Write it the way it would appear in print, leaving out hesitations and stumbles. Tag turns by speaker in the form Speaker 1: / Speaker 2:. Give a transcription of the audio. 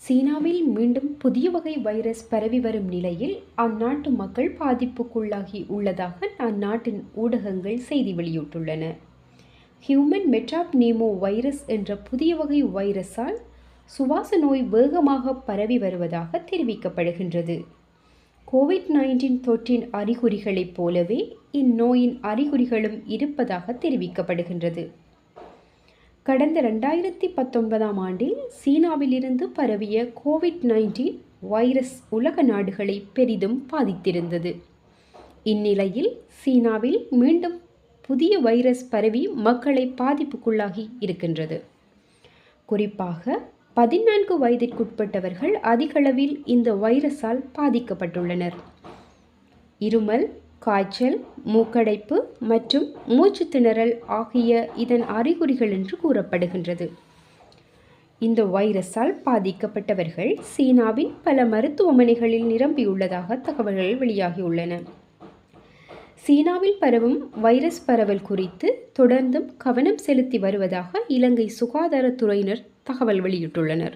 Speaker 1: சீனாவில் மீண்டும் புதிய வகை வைரஸ் பரவி வரும் நிலையில் அந்நாட்டு மக்கள் பாதிப்புக்குள்ளாகி உள்ளதாக அந்நாட்டின் ஊடகங்கள் செய்தி வெளியிட்டுள்ளன. ஹியூமன் மெட்டாப்னீமோ வைரஸ் என்ற புதிய வகை வைரஸால் சுவாச நோய் வேகமாக பரவி வருவதாக தெரிவிக்கப்படுகின்றது. கோவிட்-19 தொற்றின் அறிகுறிகளைப் போலவே இந்நோயின் அறிகுறிகளும் இருப்பதாக தெரிவிக்கப்படுகின்றது. கடந்த 2019ஆம் ஆண்டில் சீனாவிலிருந்து பரவிய கோவிட்-19 வைரஸ் உலக நாடுகளை பெரிதும் பாதித்திருந்தது. இந்நிலையில் சீனாவில் மீண்டும் புதிய வைரஸ் பரவி மக்களை பாதிப்புக்குள்ளாகி இருக்கின்றது. குறிப்பாக 14 வயதிற்குட்பட்டவர்கள் அதிகளவில் இந்த வைரஸால் பாதிக்கப்பட்டுள்ளனர். இருமல், காய்ச்சல், மூக்கடைப்பு மற்றும் மூச்சு திணறல் ஆகிய இதன் அறிகுறிகள் என்று கூறப்படுகின்றது. இந்த வைரஸால் பாதிக்கப்பட்டவர்கள் சீனாவின் பல மருத்துவமனைகளில் நிரம்பியுள்ளதாக தகவல்கள் வெளியாகியுள்ளன. சீனாவில் பரவும் வைரஸ் பரவல் குறித்து தொடர்ந்தும் கவனம் செலுத்தி வருவதாக இலங்கை சுகாதாரத்துறையினர் தகவல் வெளியிட்டுள்ளனர்.